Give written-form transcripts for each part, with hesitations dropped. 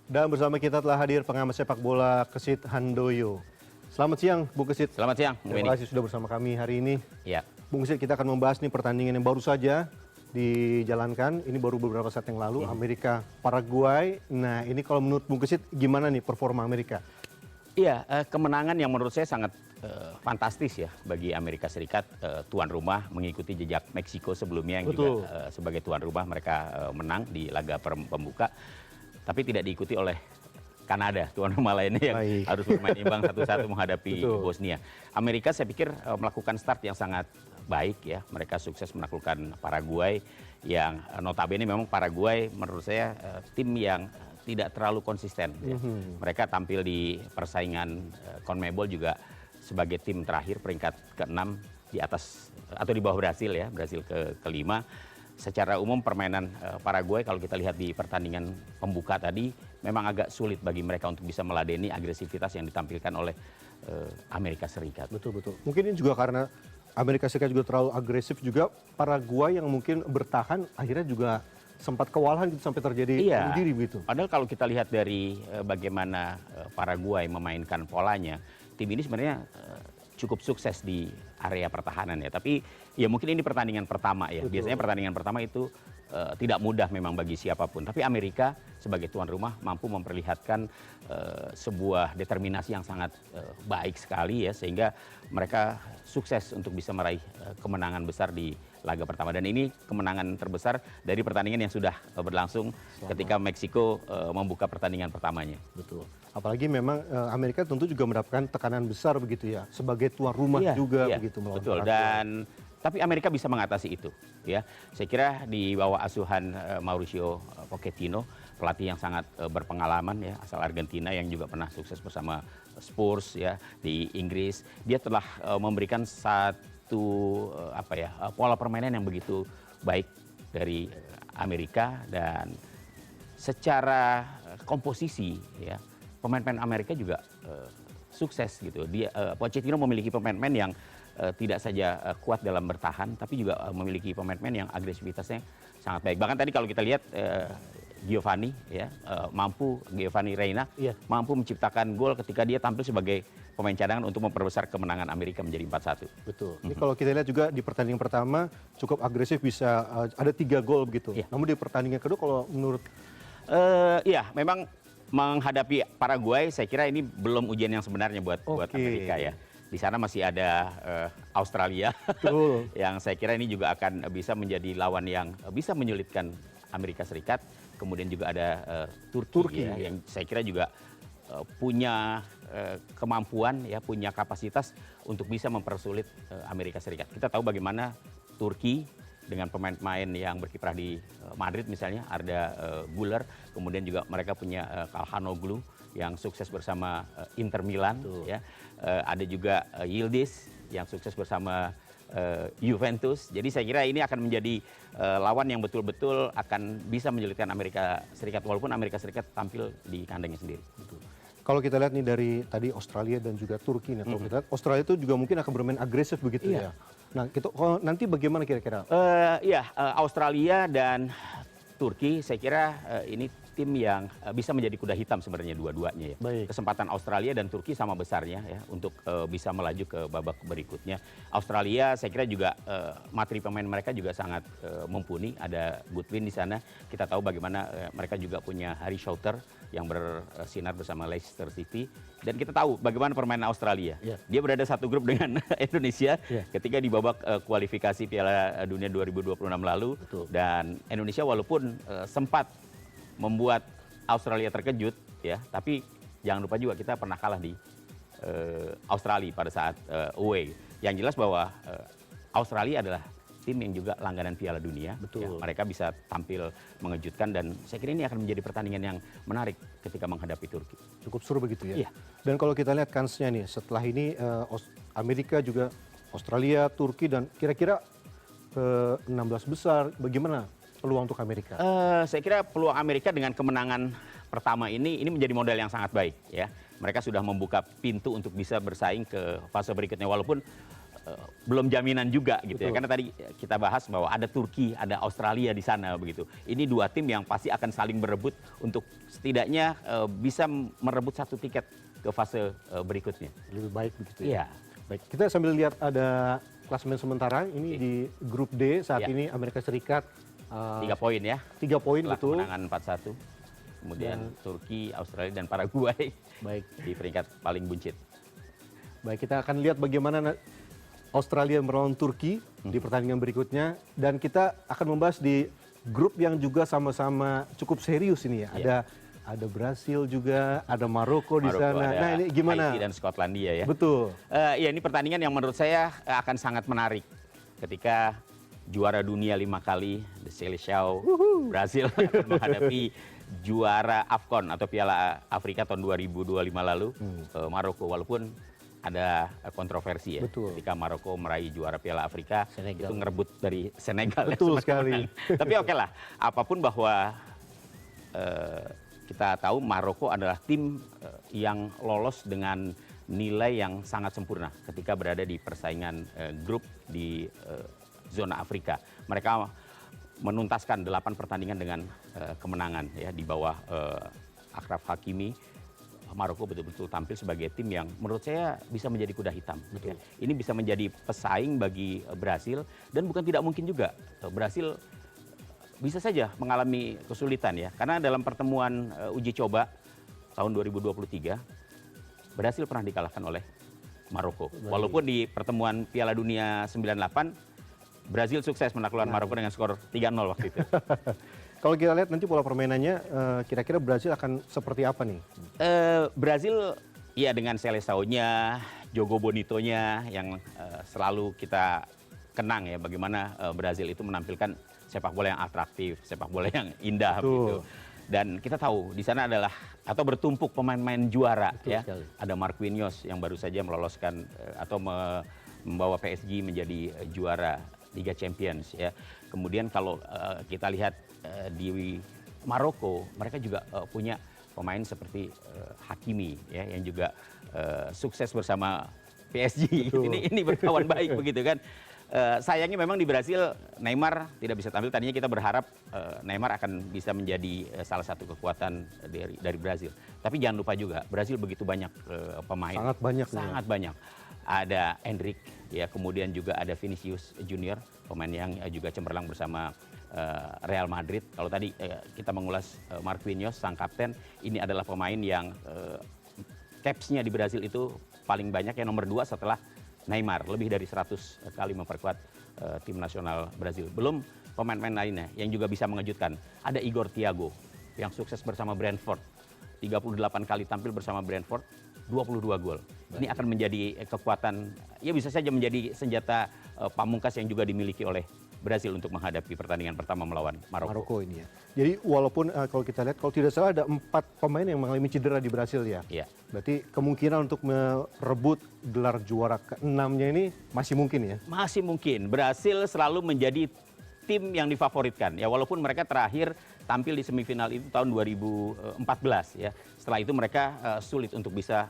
Dan bersama kita telah hadir pengamat sepak bola Kesit Handoyo. Selamat siang, Bu Kesit. Selamat siang, Terima kasih sudah bersama kami hari ini. Ya. Bung Kesit, kita akan membahas nih pertandingan yang baru saja dijalankan. Ini baru beberapa saat yang lalu, Amerika Paraguay. Nah, ini kalau menurut Bung Kesit, gimana nih performa Amerika? Iya, kemenangan yang menurut saya sangat fantastis ya bagi Amerika Serikat, tuan rumah mengikuti jejak Meksiko sebelumnya yang juga sebagai tuan rumah mereka menang di laga pembuka, tapi tidak diikuti oleh Kanada, tuan rumah lainnya yang harus bermain imbang 1-1 menghadapi Bosnia. Amerika saya pikir melakukan start yang sangat baik ya, mereka sukses menaklukkan Paraguay yang notabene memang Paraguay menurut saya tim yang tidak terlalu konsisten. Ya. Mereka tampil di persaingan CONMEBOL juga sebagai tim terakhir peringkat ke-6 di atas atau di bawah Brasil ya, Brasil kelima. Secara umum permainan Paraguay kalau kita lihat di pertandingan pembuka tadi memang agak sulit bagi mereka untuk bisa meladeni agresivitas yang ditampilkan oleh Amerika Serikat. Betul. Mungkin ini juga karena Amerika Serikat juga terlalu agresif juga, Paraguay yang mungkin bertahan akhirnya juga sempat kewalahan gitu sampai terjadi bunuh diri begitu. Padahal kalau kita lihat dari bagaimana Paraguay memainkan polanya, tim ini sebenarnya cukup sukses di area pertahanan ya. Tapi ya mungkin ini pertandingan pertama ya. Biasanya pertandingan pertama itu tidak mudah memang bagi siapapun. Tapi Amerika sebagai tuan rumah mampu memperlihatkan sebuah determinasi yang sangat baik sekali ya. Sehingga mereka sukses untuk bisa meraih kemenangan besar di laga pertama. Dan ini kemenangan terbesar dari pertandingan yang sudah berlangsung ketika Meksiko membuka pertandingan pertamanya. Betul. Apalagi memang Amerika tentu juga mendapatkan tekanan besar begitu ya. Sebagai tuan rumah juga begitu melawan Betul. Dan tapi Amerika bisa mengatasi itu ya. Saya kira di bawah asuhan Mauricio Pochettino, pelatih yang sangat berpengalaman ya, asal Argentina yang juga pernah sukses bersama Spurs ya di Inggris. Dia telah memberikan satu pola permainan yang begitu baik dari Amerika, dan secara komposisi ya pemain-pemain Amerika juga sukses gitu. Dia Pochettino memiliki pemain-pemain yang tidak saja kuat dalam bertahan, tapi juga memiliki pemain-pemain yang agresivitasnya sangat baik. Bahkan tadi kalau kita lihat Giovanni Reyna mampu menciptakan gol ketika dia tampil sebagai pemain cadangan untuk memperbesar kemenangan Amerika menjadi 4-1. Betul. Ini kalau kita lihat juga di pertandingan pertama cukup agresif, bisa ada 3 gol begitu. Namun di pertandingan kedua kalau menurut memang menghadapi Paraguay saya kira ini belum ujian yang sebenarnya buat Amerika ya. Di sana masih ada Australia yang saya kira ini juga akan bisa menjadi lawan yang bisa menyulitkan Amerika Serikat. Kemudian juga ada Turki ya, yang saya kira juga punya kemampuan ya, punya kapasitas untuk bisa mempersulit Amerika Serikat. Kita tahu bagaimana Turki dengan pemain-pemain yang berkiprah di Madrid misalnya, Arda Güler, kemudian juga mereka punya Calhanoglu yang sukses bersama Inter Milan ya. Ada juga Yildiz yang sukses bersama Juventus. Jadi saya kira ini akan menjadi lawan yang betul-betul akan bisa menyulitkan Amerika Serikat, walaupun Amerika Serikat tampil di kandangnya sendiri. Betul. Kalau kita lihat nih dari tadi Australia dan juga Turki, kalau kita lihat Australia itu juga mungkin akan bermain agresif begitu ya. Nah, nanti bagaimana kira-kira? Australia dan Turki saya kira ini tim yang bisa menjadi kuda hitam sebenarnya dua-duanya ya. Kesempatan Australia dan Turki sama besarnya ya untuk bisa melaju ke babak berikutnya. Australia saya kira juga materi pemain mereka juga sangat mumpuni. Ada Goodwin di sana. Kita tahu bagaimana mereka juga punya Harry Shouter yang bersinar bersama Leicester City. Dan kita tahu bagaimana permainan Australia. Dia berada satu grup dengan Indonesia ketika di babak kualifikasi Piala Dunia 2026 lalu. Dan Indonesia walaupun sempat membuat Australia terkejut ya, tapi jangan lupa juga kita pernah kalah di Australia pada saat away. Yang jelas bahwa Australia adalah tim yang juga langganan Piala Dunia. Ya, mereka bisa tampil mengejutkan dan saya kira ini akan menjadi pertandingan yang menarik ketika menghadapi Turki. Cukup seru begitu ya. Dan kalau kita lihat kansnya nih setelah ini Amerika juga Australia, Turki, dan kira-kira 16 besar, bagaimana peluang untuk Amerika? Saya kira peluang Amerika dengan kemenangan pertama ini menjadi modal yang sangat baik ya. Mereka sudah membuka pintu untuk bisa bersaing ke fase berikutnya, walaupun belum jaminan juga gitu ya. Betul. Karena tadi kita bahas bahwa ada Turki, ada Australia di sana begitu. Ini dua tim yang pasti akan saling berebut untuk setidaknya bisa merebut satu tiket ke fase berikutnya. Lebih baik begitu ya. Iya. Baik, kita sambil lihat ada klasemen sementara ini di grup D saat Ya. ini Amerika Serikat 3 poin ya. 3 poin Setelah betul. kemenangan 4-1. Kemudian Turki, Australia dan Paraguay Baik. di peringkat paling buncit. Baik, kita akan lihat bagaimana Australia melawan Turki di pertandingan berikutnya dan kita akan membahas di grup yang juga sama-sama cukup serius ini ya. Iya. Ada Brasil juga, ada Maroko di Maroko, sana. ada Nah, ini gimana? Haiti dan Skotlandia ya. Betul. Ya ini pertandingan yang menurut saya akan sangat menarik ketika juara dunia 5 kali, The Seleção, Brasil akan menghadapi juara AFCON atau Piala Afrika tahun 2025 lalu, Maroko. Walaupun ada kontroversi ya, Betul. ketika Maroko meraih juara Piala Afrika, Senegal. itu ngerebut dari Senegal. Betul ya, sekali. menang. Tapi oke lah, apapun bahwa kita tahu Maroko adalah tim yang lolos dengan nilai yang sangat sempurna ketika berada di persaingan grup di zona Afrika. Mereka menuntaskan 8 pertandingan dengan kemenangan ya di bawah Achraf Hakimi. Maroko betul-betul tampil sebagai tim yang menurut saya bisa menjadi kuda hitam. Ya. Ini bisa menjadi pesaing bagi Brasil dan bukan tidak mungkin juga Brasil bisa saja mengalami kesulitan ya. Karena dalam pertemuan uji coba tahun 2023, Brasil pernah dikalahkan oleh Maroko. Walaupun di pertemuan Piala Dunia 98, Brasil sukses menaklukkan Maroko dengan skor 3-0 waktu itu. Kalau kita lihat nanti pola permainannya, kira-kira Brasil akan seperti apa nih? Brasil ya dengan Seleção-nya, Jogo Bonito-nya yang selalu kita kenang ya bagaimana Brasil itu menampilkan sepak bola yang atraktif, sepak bola yang indah Betul. gitu. Dan kita tahu di sana adalah atau bertumpuk pemain-pemain juara Betul ya. sekali. Ada Marquinhos yang baru saja meloloskan atau membawa PSG menjadi juara Liga Champions ya. Kemudian kalau kita lihat di Maroko, mereka juga punya pemain seperti Hakimi ya yang juga sukses bersama PSG. Ini berkawan baik begitu kan. Sayangnya memang di Brasil Neymar tidak bisa tampil. Tadinya kita berharap Neymar akan bisa menjadi salah satu kekuatan dari Brasil. Tapi jangan lupa juga Brasil begitu banyak pemain. Sangat banyak. Sangat banyak. Ada Endrick, ya kemudian juga ada Vinicius Junior, pemain yang juga cemerlang bersama Real Madrid. Kalau tadi kita mengulas Marquinhos, sang kapten, ini adalah pemain yang caps-nya di Brasil itu paling banyak, yang nomor 2 setelah Neymar, lebih dari 100 kali memperkuat tim nasional Brasil. Belum pemain-pemain lainnya yang juga bisa mengejutkan. Ada Igor Thiago yang sukses bersama Brentford. 38 kali tampil bersama Brentford, 22 gol. Ini akan menjadi kekuatan, ya bisa saja menjadi senjata pamungkas yang juga dimiliki oleh Brasil untuk menghadapi pertandingan pertama melawan Maroko. Maroko ini ya. Jadi walaupun kalau kita lihat, kalau tidak salah ada 4 pemain yang mengalami cedera di Brasil ya. Iya. Berarti kemungkinan untuk merebut gelar juara ke-6-nya ini masih mungkin ya? Masih mungkin. Brasil selalu menjadi tim yang difavoritkan. Ya walaupun mereka terakhir tampil di semifinal itu tahun 2014 ya. Setelah itu mereka sulit untuk bisa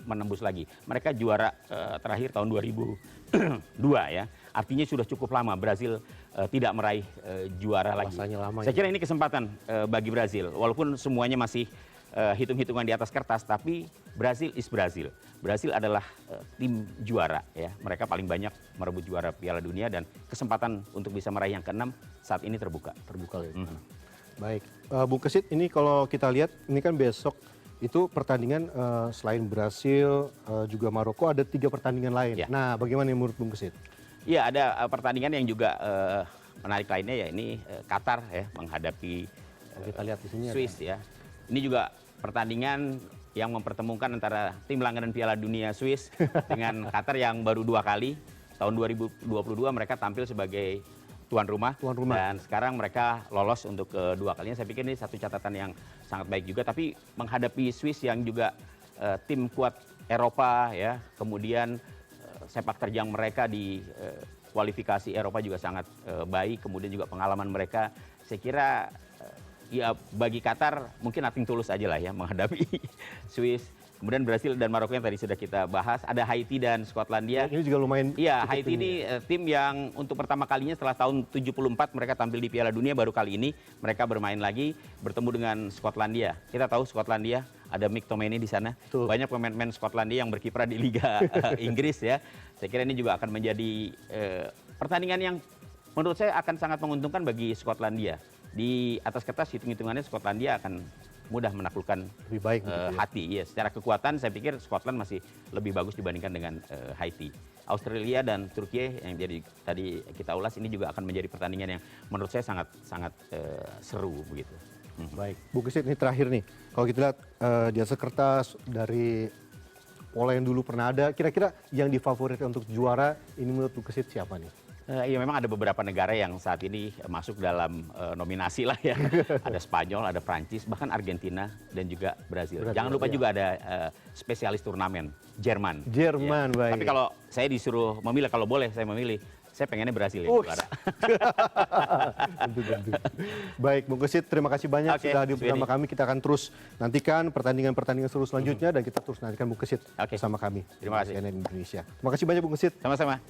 menembus lagi. Mereka juara terakhir tahun 2002 ya. Artinya sudah cukup lama Brasil tidak meraih juara lagi. Masanya lama Saya ya. kira ini kesempatan bagi Brasil. Walaupun semuanya masih hitung-hitungan di atas kertas, tapi Brasil is Brasil. Brasil adalah tim juara ya. Mereka paling banyak merebut juara Piala Dunia dan kesempatan untuk bisa meraih yang ke-6 saat ini terbuka. Terbuka ya. Baik, Bung Kesit, ini kalau kita lihat, ini kan besok itu pertandingan selain Brasil juga Maroko ada 3 pertandingan lain. Ya. Nah, bagaimana menurut Bung Kesit? Iya, ada pertandingan yang juga menarik lainnya ya, ini Qatar ya menghadapi Kalau kita lihat di sini ada- Swiss ya. Ini juga pertandingan yang mempertemukan antara tim langganan Piala Dunia Swiss dengan Qatar yang baru 2 kali. Tahun 2022 mereka tampil sebagai tuan rumah. Tuan rumah. Dan sekarang mereka lolos untuk kedua kalinya. Saya pikir ini satu catatan yang sangat baik juga. Tapi menghadapi Swiss yang juga tim kuat Eropa ya, kemudian sepak terjang mereka di kualifikasi Eropa juga sangat baik, kemudian juga pengalaman mereka, saya kira ya bagi Qatar mungkin nothing tulus aja lah ya menghadapi Swiss. Kemudian Brasil dan Maroko yang tadi sudah kita bahas. Ada Haiti dan Skotlandia. Ini juga lumayan. Iya, cukup Haiti ini tim yang untuk pertama kalinya setelah tahun 74 mereka tampil di Piala Dunia, baru kali ini mereka bermain lagi bertemu dengan Skotlandia. Kita tahu Skotlandia ada McTominay di sana. Betul. Banyak pemain-pemain Skotlandia yang berkiprah di Liga Inggris ya. Saya kira ini juga akan menjadi pertandingan yang menurut saya akan sangat menguntungkan bagi Skotlandia. Di atas kertas hitung-hitungannya Skotlandia akan mudah menaklukkan lebih baik begitu ya. Haiti. Ya, secara kekuatan saya pikir Scotland masih lebih bagus dibandingkan dengan Haiti. Australia dan Turki yang jadi tadi kita ulas ini juga akan menjadi pertandingan yang menurut saya sangat seru begitu. Baik, Bu Gesit, ini terakhir nih. Kalau kita lihat di atas kertas dari pola yang dulu pernah ada, kira-kira yang difavoritkan untuk juara ini menurut Bu Gesit siapa nih? Ya memang ada beberapa negara yang saat ini masuk dalam nominasi lah ya. Ada Spanyol, ada Prancis, bahkan Argentina dan juga Brazil. Jangan lupa juga ada spesialis turnamen, Jerman. Jerman, ya. baik. Tapi kalau saya disuruh memilih, kalau boleh saya memilih, saya pengennya Brazil yang juara. Tentu. Baik, Bung Gesit, terima kasih banyak sudah hadir bersama kami. Kita akan terus nantikan pertandingan-pertandingan seru selanjutnya dan kita terus nantikan Bung Gesit bersama kami. Terima kasih. CNN Indonesia. Terima kasih banyak Bung Gesit. Sama-sama.